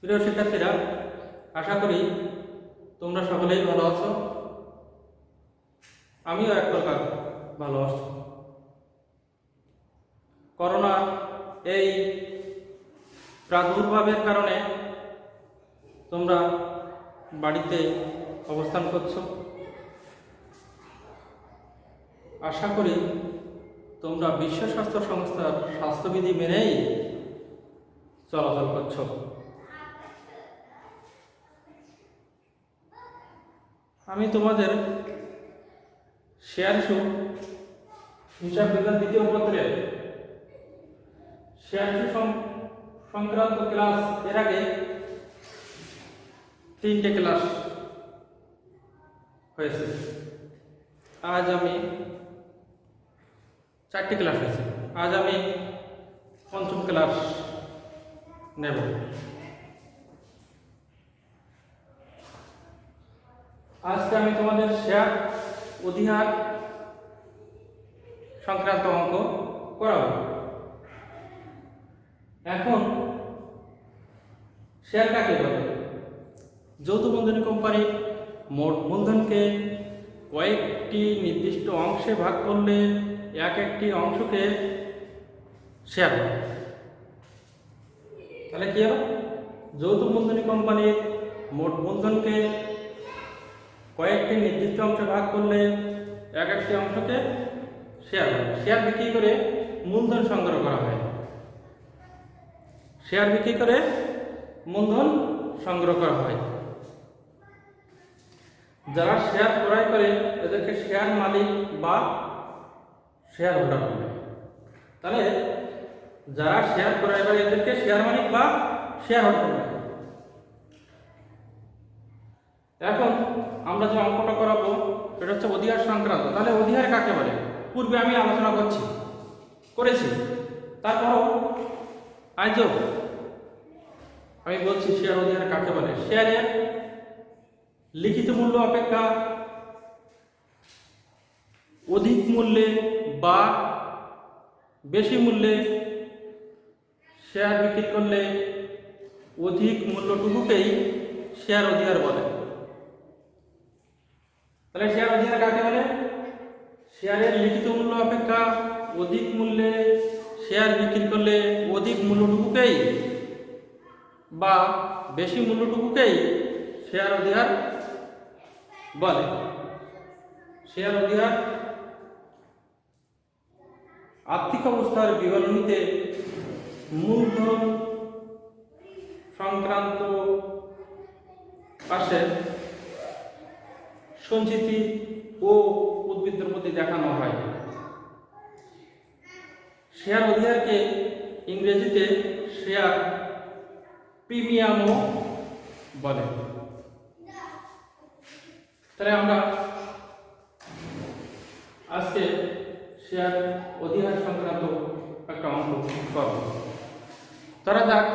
প্রিয় শিক্ষার্থীরা, আশা করি তোমরা সকলেই ভালো আছো। আমিও এক প্রকার ভালো আছি। করোনা এই প্রাদুর্ভাবের কারণে তোমরা বাড়িতে অবস্থান করছো। আশা করি তোমরা বিশ্ব স্বাস্থ্য সংস্থার স্বাস্থ্যবিধি মেনেই চলাচল করছো। আমি তোমাদের শেয়ার হিসাব বিজ্ঞান দ্বিতীয় পত্রে শেয়ার সংক্রান্ত ক্লাস এর আগে 3টে ক্লাস হয়েছে। আজ আমি 4টে ক্লাস হয়েছে। আজ আমি পঞ্চম ক্লাস নেব। আজকে আমি তোমাদের শেয়ার অধিহার সংক্রান্ত অঙ্ক করাবো। এখন শেয়ার কাকে বলে? যৌথ বন্ধনী কোম্পানির মোট মূলধনকে কয়েকটি নির্দিষ্ট অংশে ভাগ করলে এক একটি অংশকে শেয়ার বলে। তাহলে কি হবে? যৌথ বন্ধনী কোম্পানির মোট মূলধনকে কয়েকটি নির্দিষ্ট অংশে ভাগ করলে এক একটি অংশকে শেয়ার হয়। শেয়ার বিক্রি করে মূলধন সংগ্রহ করা হয়। শেয়ার বিক্রি করে মূলধন সংগ্রহ করা হয়। যারা শেয়ার ক্রয় করে এদেরকে শেয়ার মালিক বা শেয়ার হোল্ডার বলে। তাহলে যারা শেয়ার ক্রয় করে এদেরকে শেয়ার মালিক বা শেয়ার হোল্ডার বলে। এখন আমরা যে অঙ্কটা করাবো সেটা হচ্ছে অধিহার সংক্রান্ত। তাহলে অধিহার কাকে বলে? পূর্বে আমি আলোচনা করেছি, তারপরও আজও আমি বলছি শেয়ার অধিহার কাকে বলে। শেয়ারের লিখিত মূল্য অপেক্ষা অধিক মূল্যে বা বেশি মূল্যে শেয়ার বিক্রি করলে অধিক মূল্যটুকুকেই শেয়ার অধিহার বলে। তাহলে শেয়ার অধিহার কাকে বলে? শেয়ারের লিখিত মূল্য অপেক্ষা অধিক মূল্যে শেয়ার বিক্রি করলে অধিক মূল্যটুকুকেই বা বেশি মূল্যটুকুকেই শেয়ার অধিহার বলে। শেয়ার অধিহার আর্থিক অবস্থার বিবরণীতে মূলধন সংক্রান্ত পাশে সঞ্চিতি ও উদ্বৃত্তের প্রতি দেখানো হয়। শেয়ার অধিহারকে ইংরেজিতে শেয়ার প্রিমিয়ামও বলে। তাহলে আমরা আজকে শেয়ার অধিহার সংক্রান্ত একটা অঙ্ক করব। ধরা যাক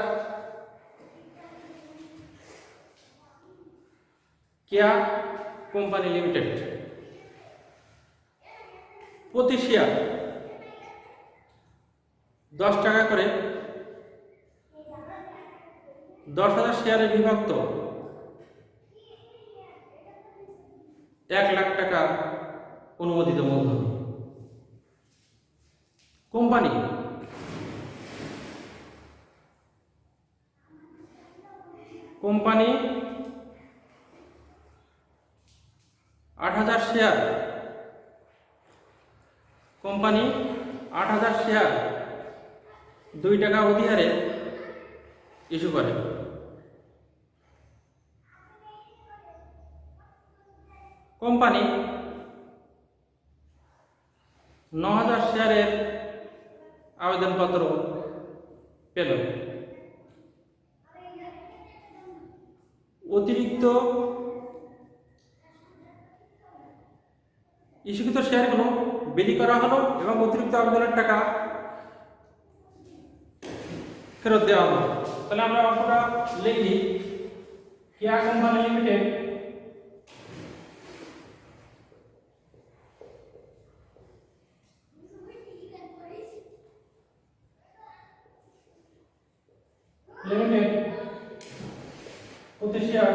কেয়া কোম্পানি লিমিটেড প্রতি শেয়ার 10 টাকা করে 10,000 শেয়ারে বিভক্ত 1 লাখ টাকা অনুমোদিত মূলধন। Company company 8,000 share company 8,000 share 2 টাকা অধিহারে ইস্যু করে। কোম্পানি 9,000 শেয়ারের আবেদনপত্র পেল। অতিরিক্ত ইস্যুকৃত শেয়ারগুলো বিলি করা হলো এবং অতিরিক্ত আবেদনের টাকা ফেরত দেওয়া হলো। তাহলে আমরা অঙ্কটা লিখি। কেয়া কোম্পানি লিমিটেড লিমিটেড প্রতি শেয়ার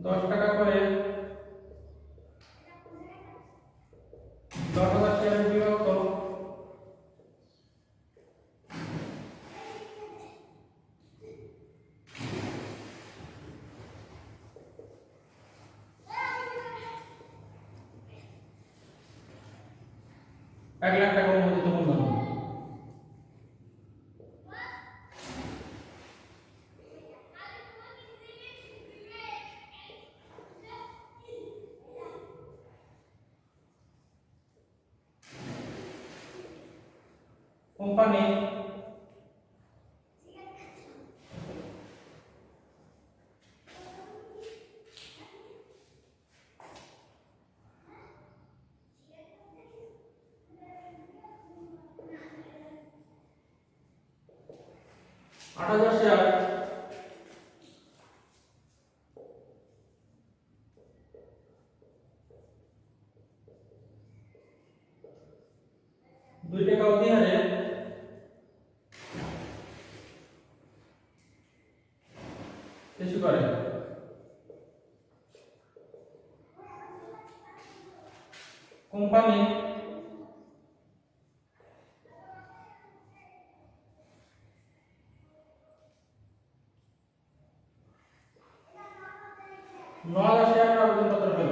10 টাকা করে 10,000 শেয়ারে বিভক্ত এক লাখ টাকা অনুমোদিত মূলধন। কোম্পানি আট হাজার শেয়ার দুই টাকা অতি হারে ইস্যু করে। কোম্পানি নয় হাজার শেয়ারের আবেদনপত্র পেল।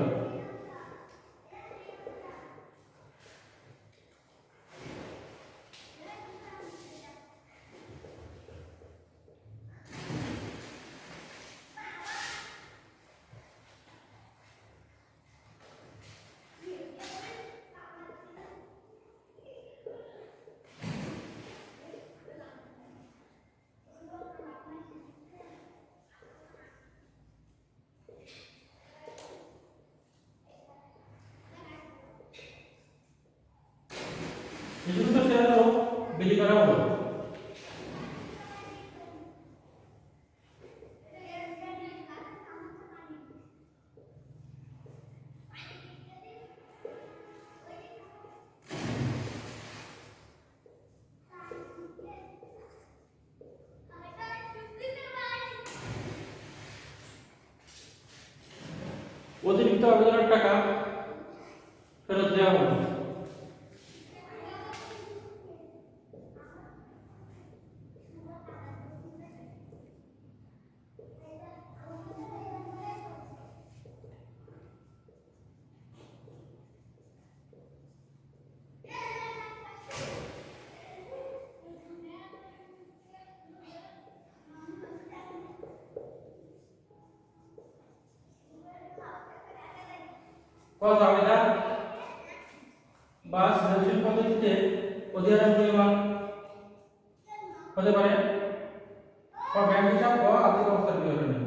ইস্যুকৃত শেয়ারগুলো বিলি করা হলো। অতিরিক্ত আবেদনের টাকা ফেরত দেওয়া হলো। ক্রস আবেদন বা সৃজনশীল পদ্ধতিতে অধিহারের পরিমাণ হতে পারে ব্যাংক হিসাব বা আর্থিক অবস্থার বিবরণী।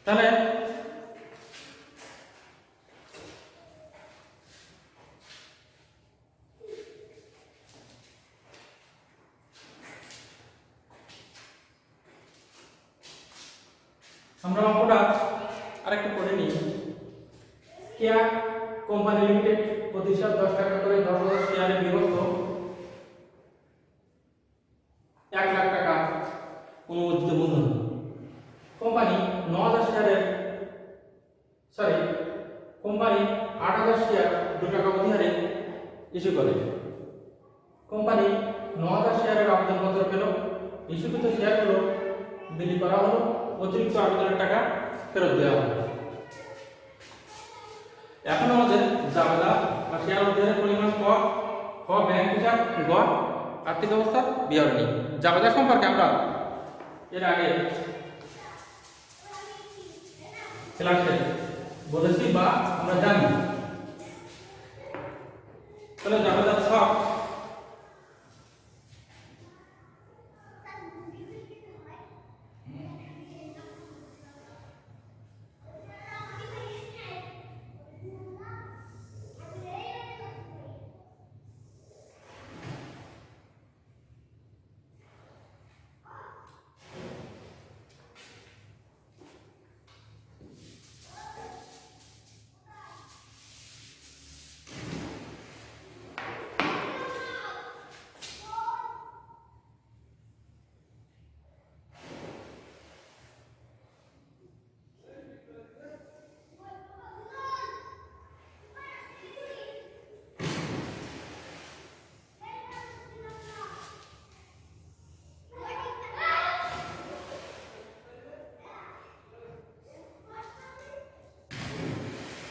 তাহলে আমরা অঙ্কটা আরেকটু করে নিই। কেয়া কোম্পানি লিমিটেড প্রতি শেয়ার 10 টাকা করে 10,000 শেয়ারে বিভক্ত 1 লাখ টাকা অনুমোদিত মূলধন। কোম্পানি 9,000 শেয়ারের কোম্পানি 8,000 শেয়ার 2 টাকা অধিহারে ইস্যু করে। কোম্পানি 9,000 শেয়ারের আবেদনপত্র পেল। ইস্যুকৃত শেয়ারগুলো বিলি করা হলো। অতিরিক্ত আবেদনের টাকা ফেরত দেওয়া হলো। এখন আমাদের জাবেদা বা শেয়ার অধিহারের পরিমাণ খ ব্যাংক হিসাব গ আর্থিক অবস্থা বিবরণী। জাবেদা সম্পর্কে আমরা এর আগে ক্লাসে বলেছি বা আমরা জানি। তাহলে জাবেদা ছক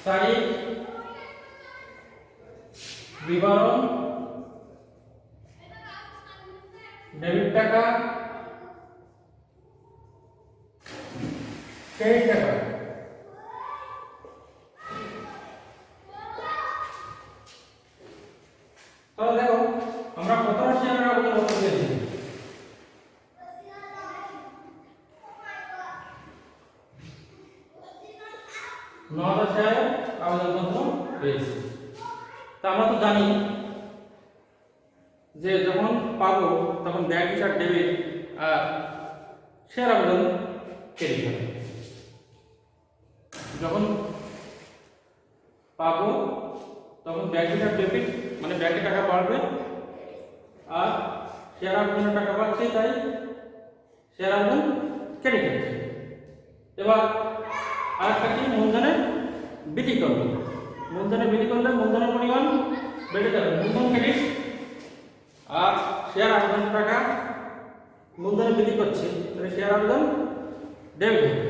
তারিখ, বিবরণ, ডেবিট টাকা, ক্রেডিট টাকা। তাহলে দেখো আমরা কতটা শেয়ারের আবেদন করতে পেরেছি। 9,000 শেয়ারের আবেদনপত্র পেয়েছি। তা আমরা তো জানি যে যখন পাবো তখন ব্যাংক হিসাব ডেবিট আর শেয়ার আবেদন ক্রেডিট হবে। যখন পাবো তখন ব্যাংক হিসাব ডেবিট মানে ব্যাংকে টাকা পাবে আর শেয়ার আবেদনের টাকা পাচ্ছি, তাই শেয়ার আবেদন ক্রেডিট হচ্ছে। এবার আরেকটা কি, মূলধনে বিক্রি করবে। মূলধনে বিক্রি করলে মূলধনের পরিমাণ বেড়ে যাবে, মূলধন ক্রেডিট আর শেয়ার আবেদনের টাকা মূলধনে বিক্রি করছে, তাহলে শেয়ার আবেদন ডেবিট হবে।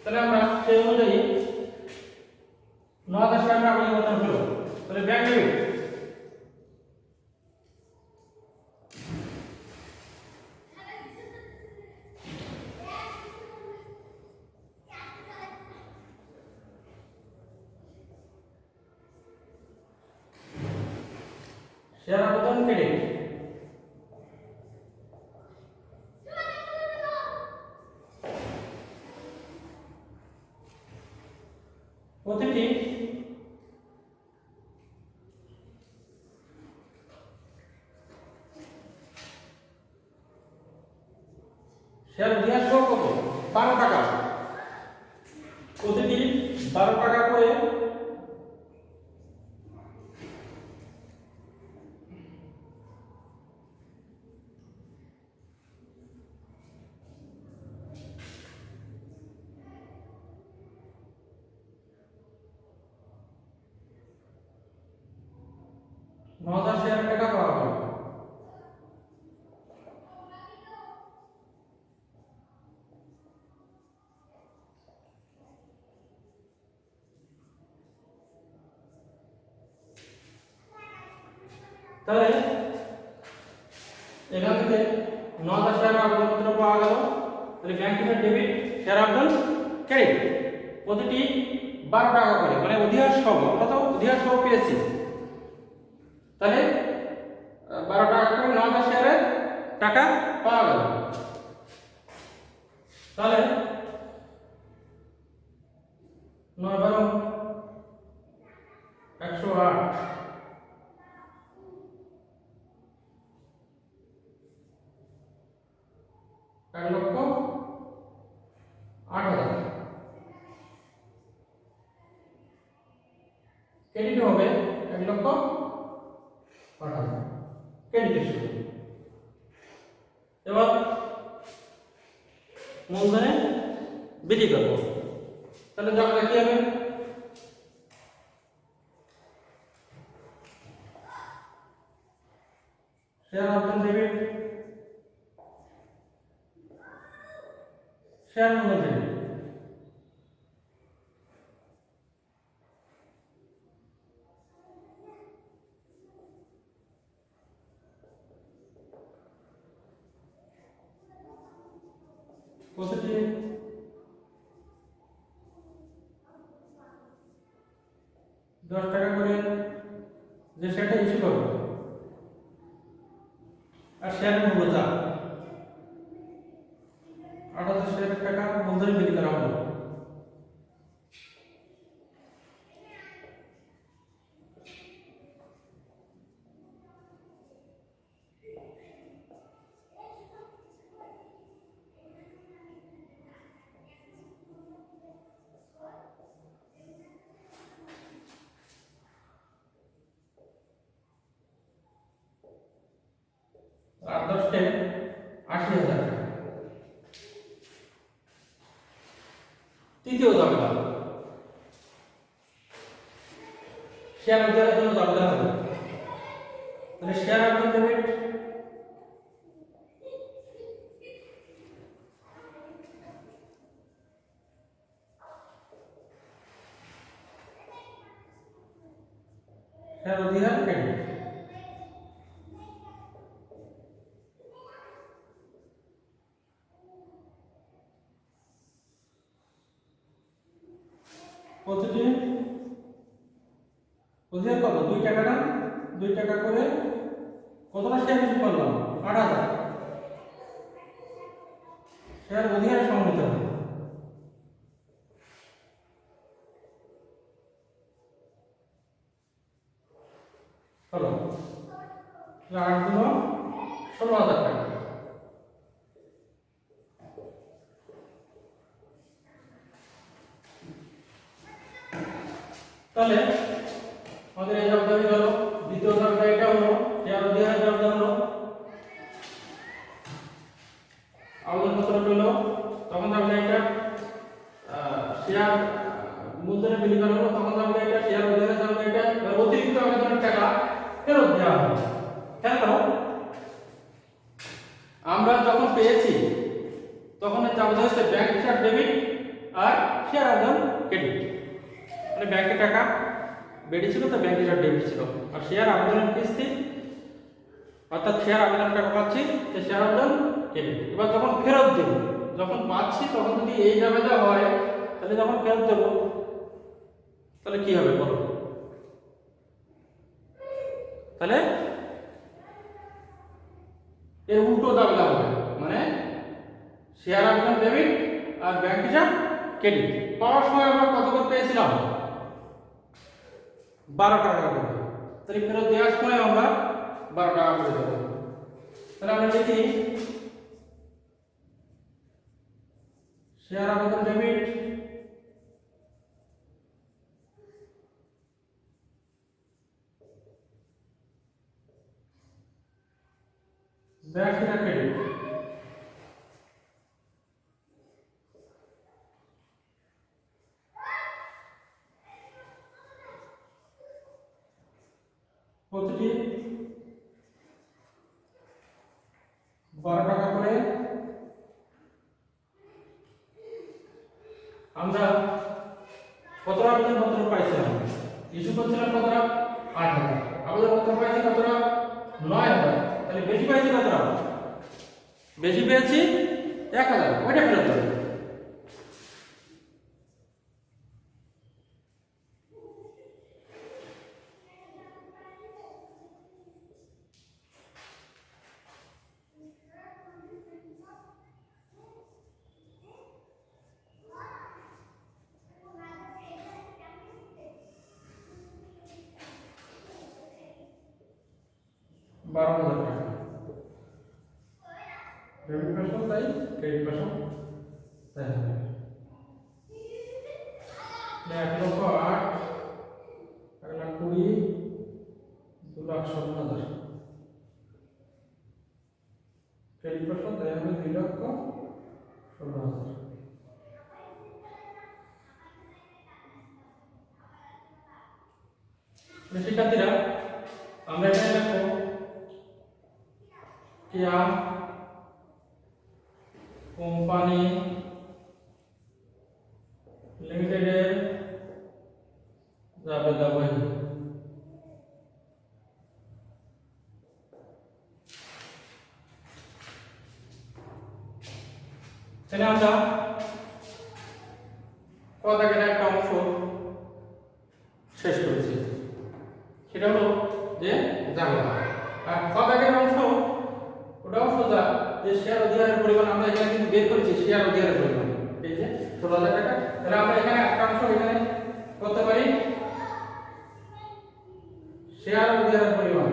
তাহলে আমরা সেই অনুযায়ী 9,000 শেয়ারের আবেদন করতে হলো, তাহলে ব্যাংক ডেবিট। শেয়ার আবেদন ক্রেডিট। প্রতিটি শেয়ার দেওয়ার সহ কত, 12 টাকা। প্রতিটি 12 টাকা করে শেয়ার টাকা পাওয়া যাবে। তাহলে এখান থেকে 9,000 শেয়ার আবেদনপত্র পাওয়া গেল। তাহলে ব্যাংক থেকে ডেবিট, শেয়ার আবেদন ক্রেডিট, প্রতিটি 12 টাকা করে, মানে অধিহার সহ। আমরা তো অধিহার সহ পেয়েছি, তাহলে 12 টাকা করে 9,000 শেয়ারের টাকা পাওয়া গেল। তাহলে 9 12 108, 1,08,000 ক্রেডিট হবে 1,08,000 ক্রেডিট। এবার মূলধনে বিক্রি করবো, তাহলে যখন কি হবে, শেয়ার আবেদন ডেবিট, শেয়ার মূলধন ডেবিট। প্রতিটি 10 টাকা করে যে শেয়ারটা ইস্যু করবে আর শেয়ারের মূল্য যা 8,000 শেয়ারের টাকা মূলধনে বিক্রি করা হলো। আর 10 टे 80,000 টাকা। তৃতীয় ঝামেলা, শেয়ার উদ্ধারের জন্য ঝামেলা হবে। তাহলে শেয়ার আবেদন ডেবিট, শেয়ার অধিকার ক্রেডিট। প্রতিটি অধিকার কত 2 টাকা না 2 টাকা করে কতটা শেয়ার ইস্যু করলাম 8000 শেয়ার অধিকারে সমন্বিত হবে। চলো 8 গুণ 16,000 টাকা। তাহলে আমাদের এই শব্দ হয়ে গেল। দ্বিতীয় শব্দ এটা হলো শেয়ার অধিকার শব্দ হলো আবেদনপত্র পেল তখন আমরা এটা শেয়ার মূলধনে বিলি করা হলো তখন আমরা এটা শেয়ার অধিকার শব্দ এটা অতিরিক্ত আবেদনের টাকা ফেরত দেওয়া হবে। খেয়াল করো আমরা যখন পেয়েছি তখন আমাদের হচ্ছে ব্যাংক হিসাব ডেবিট আর শেয়ার আবেদন ক্রেডিট। মানে ব্যাংকে টাকা বেড়েছিল তো ব্যাংক হিসাব ডেবিট ছিল আর শেয়ার আবেদনের কিস্তি অর্থাৎ শেয়ার আবেদনের টাকা পাচ্ছি সেই শেয়ার আবেদন ক্রেডিট। এবার যখন ফেরত দেব যখন পাচ্ছি তখন যদি এই জায়গাটা হয় তাহলে যখন ফেরত দেব তাহলে কি হবে বলো? তাহলে এর উল্টো দাবিটা হবে মানে শেয়ার আবেদন ডেবিট আর ব্যাংক হিসাব ক্রেডিট। পাওয়ার সময় আমরা কত করে পেয়েছিলাম 12 টাকা করে। তাহলে ফেরত দেওয়ার সময় আমরা 12 টাকা করে দেবো। তাহলে আমরা লিখি শেয়ার আবেদন ডেবিট ব্যাংক হিসাব ক্রেডিট। প্রতিটি 12 টাকা করে আমরা কতটা আবেদনপত্র পাইছিলাম? ইস্যু করছিলাম কতটা 8,000, আবেদনপত্র পাইছি কতটা 9,000। তাহলে বেশি পাইছি কতটা? বেশি পেয়েছি 1,000। ওইটা ফেরত দেবো। বারো হাজার টাকা ডেবিট পাশে তাই ক্রেডিট পাশে তাই হবে 1,08,000 1,20,000 2,17,000 ক্রেডিট পাশে তাই হবে 2,16,000। শিক্ষার্থীরা আমরা এখানে দেখো क्या কোম্পানি লিমিটেডের জাবেদাবাহী তাহলে আমরা কথাটার একটা অংশ শেষ করেছি সেটা হলো যে জাবেদা আর কথাটার অংশ ওটাও সোজা যে শেয়ার অধিকারের পরিমাণ আমরা এখানে কিন্তু বের করেছি শেয়ার অধিকারের পরিমাণ এই যে 16,000 টাকা। তাহলে আমরা এখানে একটা অংশ এখানে করতে পারি শেয়ার অধিকারের পরিমাণ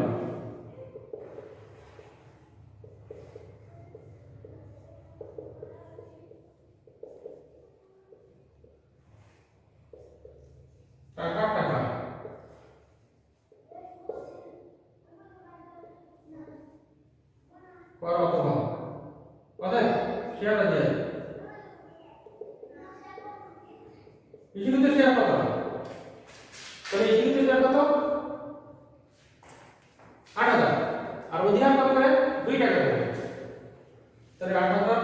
টাকা টাকা কর অথবা অতএব শেয়ার অধিকার ইস্যুতে শেয়ার কত? তাহলে ইস্যুতে শেয়ার কত? 8,000 আর অধিকার কত করে 2 টাকা করে। তাহলে 8,000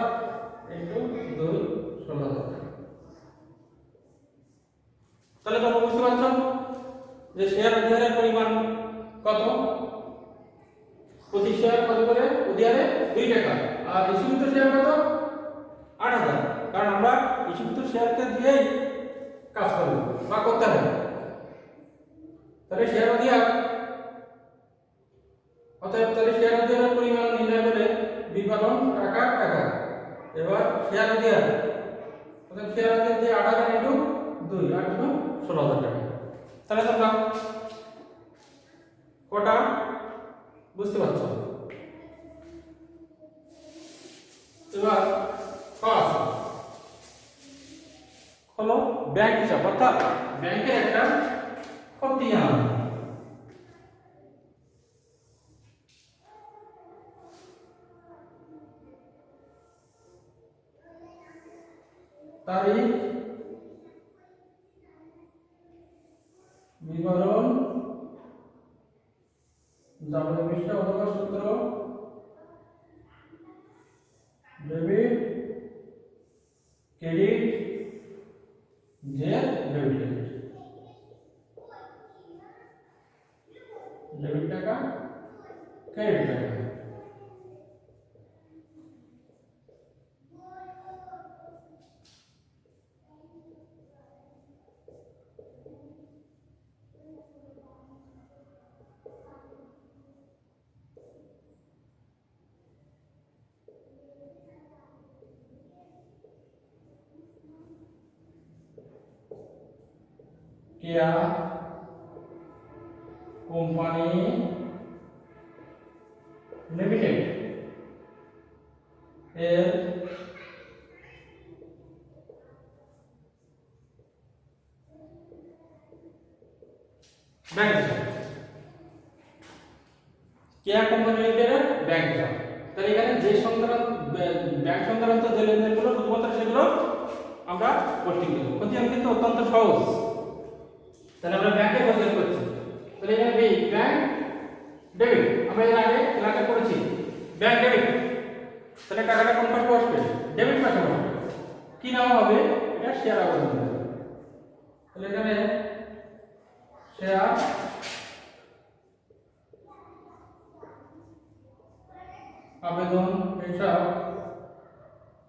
ইনটু 2 16,000 টাকা। তাহলে তোমরা বুঝতে পারছো যে শেয়ার অধিকারের পরিমাণ শেয়ার অধিকার, অর্থাৎ শেয়ার অধিকার যে 8,000 ইন্টু 2 8 গুণ 16,000 টাকা। তাহলে তোমরা কটা বুঝতে পারছো? এবার কাজ হলো ব্যাংক হিসাব, অর্থাৎ ব্যাংকের একটা খতিয়ান। তারিখ, বিবরণ, যাবতীয় বিষয় অথবা সূত্র, ডেবিট, ক্রেডিট, যে ডেবিট ডেবিট টাকা, ক্রেডিট টাকা। কেয়া কোম্পানি লিমিটেড এর ব্যাংক হিসাব, কেয়া কোম্পানি লিমিটেডের ব্যাংক হিসাব। তাহলে এখানে যে সংক্রান্ত ব্যাংক সংক্রান্ত যে লেনদেনগুলো শুধুমাত্র সেগুলো আমরা পোস্টিং দেব। খতিয়ান কিন্তু অত্যন্ত সহজ। তাহলে আমরা ব্যাংকে খতিয়ান করছি, তাহলে এখানে বি ব্যাংক ডেবিট, আমরা এর আগে ক্লাসে করেছি ব্যাংক ডেবিট। তাহলে টাকাটা কোন পাশে বসবে? ডেবিট পাশে বসবে। কি নাম হবে? এটা শেয়ার আবেদন হবে। তাহলে এখানে শেয়ার আবেদন হিসাব,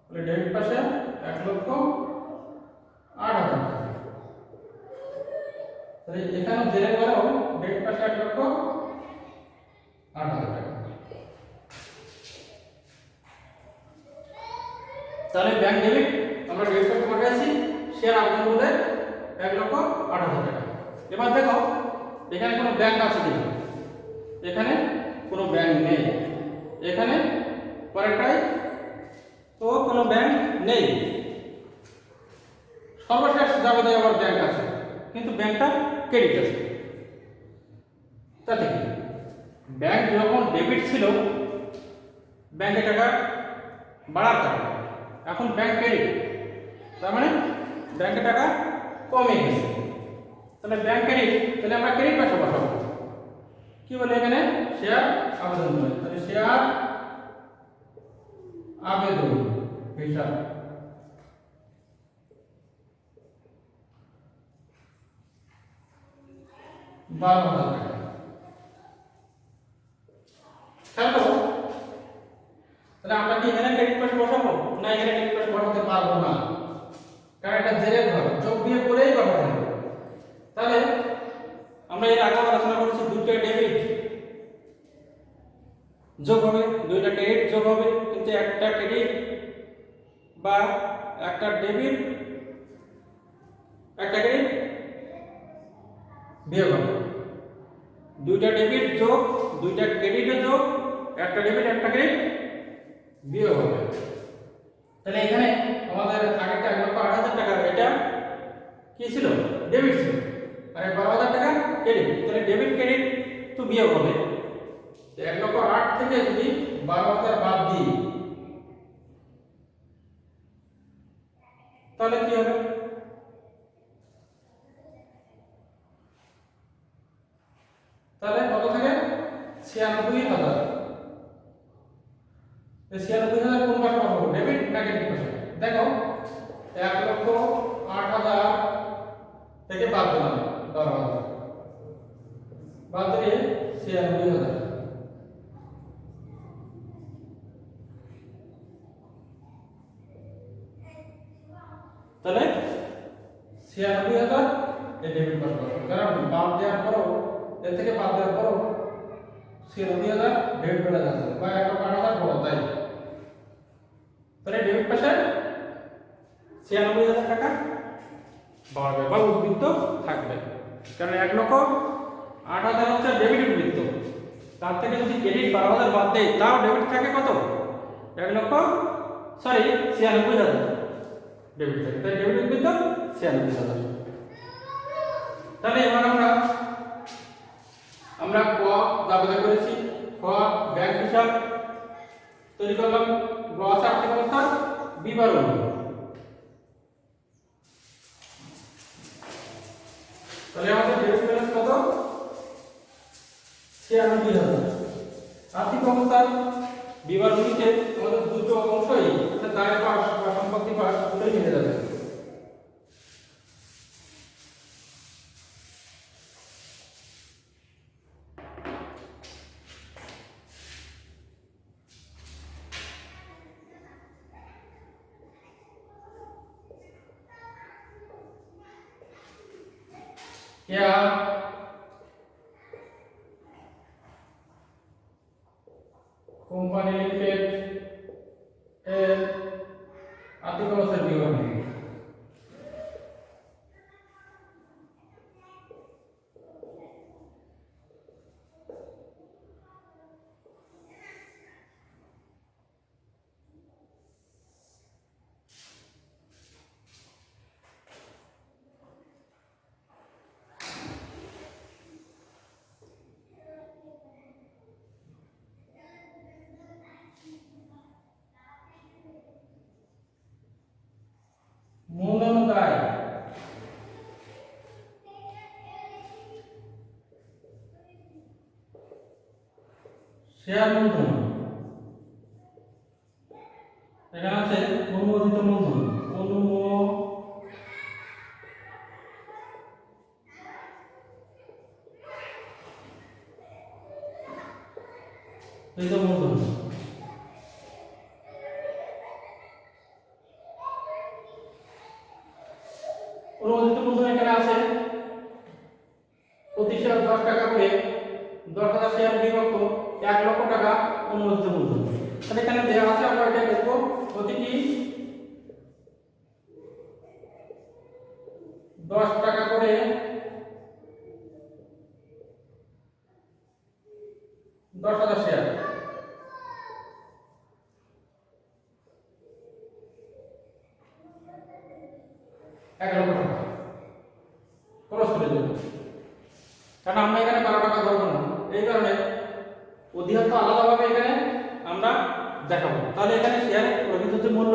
তাহলে ডেবিট পাশে 1,08,000 টাকা। তাহলে এখানে জেনে গেলেও ডেবিট পাশে 1,08,000 টাকা। তাহলে ব্যাংক ডেবিট আমরা ডেবিট পাশে পাঠিয়েছি, শেয়ার আবেদন বলে 1,08,000 টাকা। এবার দেখো এখানে কোনো ব্যাংক আছে কিনা? এখানে কোনো ব্যাংক নেই। এখানে পরেরটাই তো কোনো ব্যাংক নেই। সর্বশেষ যাবতীয় আবার ব্যাংক আছে, কিন্তু ব্যাংকটা ক্রেডিট আছে। তাতে কি ব্যাংক যখন ডেবিট ছিল ব্যাংকে টাকা বাড়ার কারণে, এখন ব্যাংক ক্রেডিট, তার মানে ব্যাংকে টাকা কমে গেছে। তাহলে ব্যাংক ক্রেডিট, তাহলে আমরা ক্রেডিট পাশে বসাবো। কি বলে এখানে শেয়ার আবেদন বলে, তাহলে শেয়ার আবেদন হিসাব $12,000 টাকা। তাহলে আমরা কি এখানে ক্রেডিট পাশে বসাবো? না, এখানে ক্রেডিট পাশে বসাতে পারবো না, কারণ এটা জেরের ঘর, যোগ বিয়োগ করেই বসাতে হবে। তাহলে আমরা এর আগে আলোচনা করেছি দুটো ডেবিট যোগ হবে, দুইটা ক্রেডিট যোগ হবে, কিন্তু একটা ক্রেডিট বা একটা ডেবিট একটা ক্রেডিট বিয়োগ হবে। দুইটা ডেবিট যোগ, দুইটা ক্রেডিট যোগ, একটা ডেবিট একটা ক্রেডিট বিয়োগ হবে। তাহলে এখানে আমাদের আগেরটা 1,08,000 টাকা, এটা কি ছিল? ডেবিট ছিল, আর 12,000 টাকা ক্রেডিট। তাহলে ডেবিট ক্রেডিট তো বিয়োগ হবে। 1,08,000 থেকে যদি 12,000 বাদ দিই তাহলে কি হবে? তাহলে কত থেকে 96,000। 96,000 কোন পাশে বসাবো? ডেবিট না ক্রেডিট পাশে? দেখো 1,08,000 থেকে বাদ দিলাম 12,000, বাদ দিয়ে 96,000। তাহলে 96,000 এই ডেবিট পাশে বসাবো, কারণ বাদ দেওয়ার পরও, এর থেকে বাদ দেওয়ার পরও 96,000 ডেবিট ব্যালেন্স আছে, বা 1,08,000 বড়, তাই। তাহলে ডেবিট পাশে 96,000 টাকা বাড়বে বা উদ্বৃত্ত থাকবে। কারণ 1,08,000 হচ্ছে ডেবিট উদ্বৃত্ত, তার থেকে যদি ক্রেডিট 12,000 বাদ দেয় তাও ডেবিট থাকে কত? 96,000 ডেবিট থাকে, তাই ডেবিট উদ্বৃত্ত 96,000। তাহলে এবার আমরা ক যা করেছি, খ ব্যাংক হিসাব তৈরি করলাম, গ আর্থিক অবস্থার বিবরণ। তাহলে আমাদের ডেবিট ব্যালেন্স কত? 96,000। আর্থিক অবস্থার বিবরণীতে আমাদের দুটো অংশই দায় পাশ বা সম্পত্তি পাশ দুটোই মিলে যাবে। क्या কোম্পানি লিমিটেড এর আর্থিক অবস্থার বিবরণী। মূলধন দায়, শেয়ার মূলধন, এখানে আছে অনুমোদিত মূলধন, অনুমোদিত মূলধন। অনুমোদিত মূলধন এখানে আছে প্রতি শেয়ার 10 টাকা করে, 10,000 শেয়ার বিভক্ত 1 লক্ষ টাকা অনুমোদিত মূলধন। তাহলে এখানে দেওয়া আছে, আমরা এটা দেখব প্রতিটি 10 টাকা করে 10,000 শেয়ার, 1 লক্ষ টাকা খরচ করে দেবো। কারণ আমরা এখানে 12 টাকা ধরবো না, এই কারণে অধিহার তো আলাদাভাবে এখানে আমরা দেখাবো। তাহলে এখানে শেয়ার প্রকৃত যে মূল্য,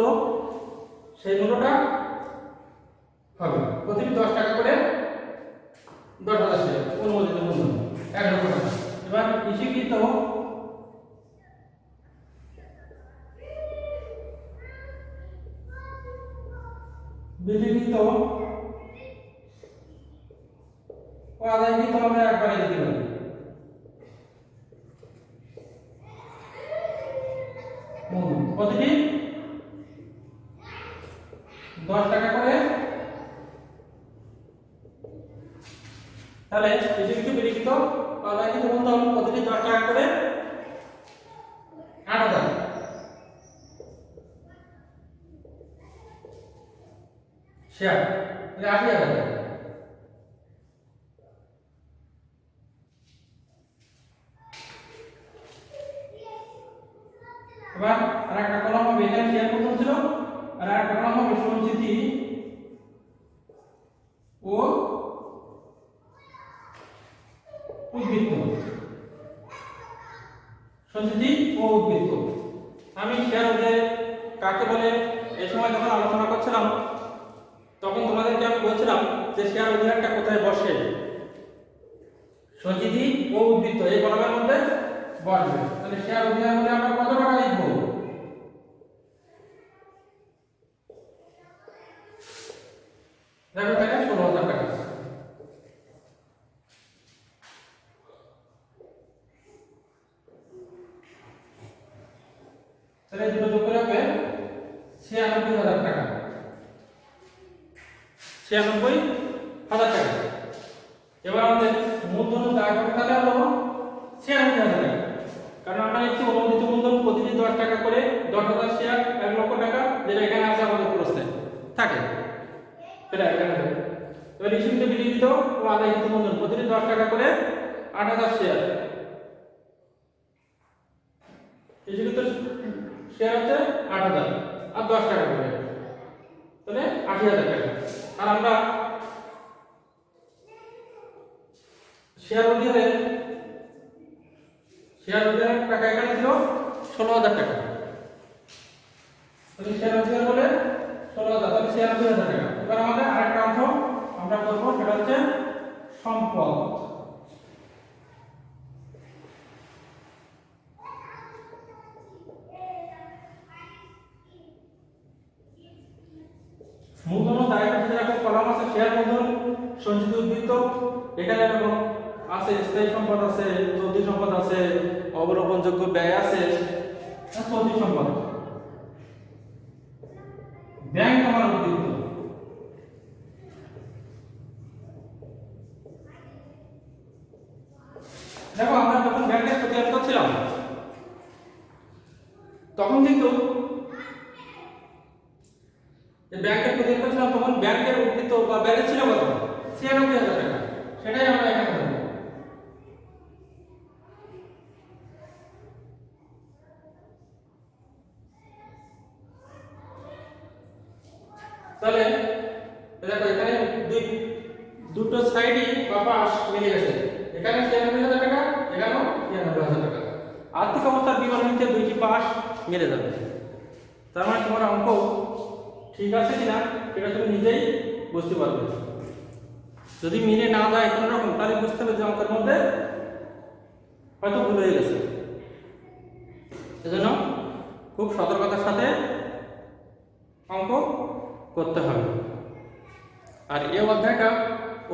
সেই মূল্যটা হবে প্রতিটি 10 টাকা করে 10,000 শেয়ার অনুমোদিত মূল্য 1 লক্ষ টাকা। এবার ইস্যুকৃত বিলিখিত ও আদায়কৃত আমরা একবারে দিতে পারি। প্রতিটি 10 টাকা করে, তাহলে ইস্যুকৃত বিলিখিত ও আদায়কৃত মূলধন প্রতিটি 10 টাকা করে 8,000 শেয়ার, তাহলে 80,000। এবার আরেকটা কলম হবে, এখানে শেয়ার মূলধন ছিল, আর আরেকটা কলম হবে সঞ্চিতি ও উদ্বৃত্ত। সঞ্চিতি ও উদ্বৃত্ত আমি শেয়ার কাকে বলে এই সময় যখন আলোচনা করছিলাম তখন তোমাদেরকে আমি বলছিলাম যে শেয়ার অধিহারটা কোথায় বসে। সঞ্চিতি ও উদ্বৃত্ত এই কলমের মধ্যে বসবে। তাহলে শেয়ার অধিহার হলে আমরা কত টাকা লিখব? দেখো এখানে 16,000 টাকা। তাহলে দুটো যোগ করে হবে 96,000 টাকা। 96,000 টাকা। এবার আমাদের মূলধন দায় কত তাহলে হলো 96,000 টাকা। কারণ আমরা লিখছি অনুমোদিত মূলধন প্রতিটি 10 টাকা করে 10,000 শেয়ার 1 লক্ষ টাকা, যেটা এখানে আছে আমাদের প্রশ্নে। থাকে, সেটা এখানে থাকে। এবার সীমিত বিলিখিত ও আদায়কৃত মূলধন প্রতিটি 10 টাকা করে 8,000 শেয়ার। সীমিত শেয়ার হচ্ছে 8,000 আর 10 টাকা করে, তাহলে 80,000 টাকা। আর আমরা শেয়ার অধিহারের টাকা এখানে ছিল 16,000 টাকা, তাহলে শেয়ার অধিহার বলে 16,000, তাহলে শেয়ার 2,000 টাকা। এবার আমাদের আরেকটা অংশ আমরা করব, সেটা হচ্ছে সম্পদ। মূলধন ও দায় পাশে যেরকম কলাম আছে শেয়ার মূলধন, সঞ্চিত উদ্বৃত্ত, এখানে এরকম আছে স্থায়ী সম্পদ আছে, চলতি সম্পদ আছে, অবলোকনযোগ্য ব্যয় আছে, চলতি সম্পদ। ব্যাংক জমার উদ্বৃত্ত, দেখো আমরা যখন ব্যাংকের প্রতিষ্ঠান করছিলাম তখন কিন্তু ব্যাংকের প্রতিষ্ঠান করছিলাম তখন ব্যাংকের উদ্বৃত্ত বা ব্যালেন্স ছিল কত? 96,000 টাকা। সেটাই আমরা এখানে দেব। তাহলে দেখো এখানে দুটো সাইডই বা পাশ মিলে গেছে, এখানে 96,000 টাকা, এখানেও 96,000 টাকা। আর্থিক অবস্থার বিবরণীতে দুইটি পাশ মিলে যাবে, তার মানে তোমার অঙ্ক ঠিক আছে কিনা সেটা তুমি নিজেই বুঝতে পারবে। যদি মিলে না যায় কোনো রকম, তাহলে বুঝতে হবে যে অঙ্কের মধ্যে হয়তো ভুল হয়ে গেছে। এজন্য খুব সতর্কতার সাথে অঙ্ক করতে হবে। আর এই অধ্যায়টা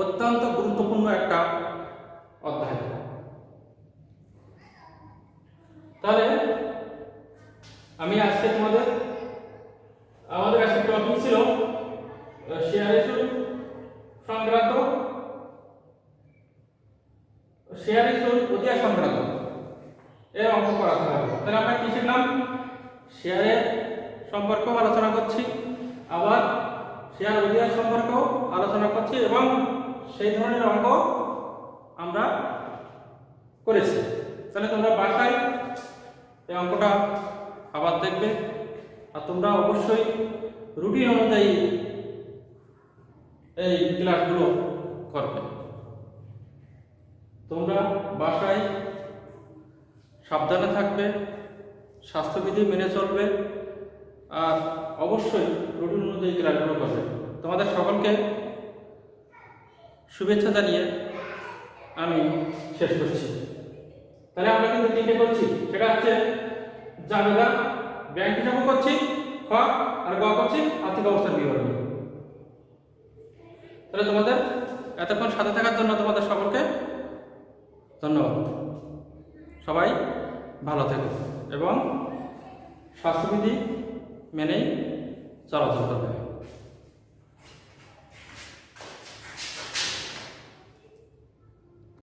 অত্যন্ত গুরুত্বপূর্ণ একটা অধ্যায়। তাহলে আমি আজকে আমাদের আজকে টপিক ছিল শেয়ার ইস্যু সংক্রান্ত, শেয়ার ইস্যু ইতিহাস সংক্রান্ত এর অঙ্ক করাতে হবে। তাহলে আমরা কি শিখলাম? শেয়ারের সম্পর্কেও আলোচনা করছি, আবার শেয়ার ইতিহাস সম্পর্কেও আলোচনা করছি, এবং সেই ধরনের অঙ্ক আমরা করেছি। তাহলে তোমরা বাসায় এই অঙ্কটা আবার দেখবে, আর তোমরা অবশ্যই রুটিন অনুযায়ী এই ক্লাসগুলো করবে। তোমরা বাসায় সাবধানে থাকবে, স্বাস্থ্যবিধি মেনে চলবে, আর অবশ্যই রুটিন অনুযায়ী ক্লাসগুলো করবে। তোমাদের সকলকে শুভেচ্ছা জানিয়ে আমি শেষ করছি। তাহলে আমরা কিন্তু তিনটে করছি, সেটা হচ্ছে জাবেদা, ব্যাংক হিসাবও করছি, খ আর গ করছি আর্থিক অবস্থার বিবরণী। তাহলে তোমাদের এতক্ষণ সাথে থাকার জন্য তোমাদের সকলকে ধন্যবাদ। সবাই ভালো থেকো এবং স্বাস্থ্যবিধি মেনেই চলাচল করবে।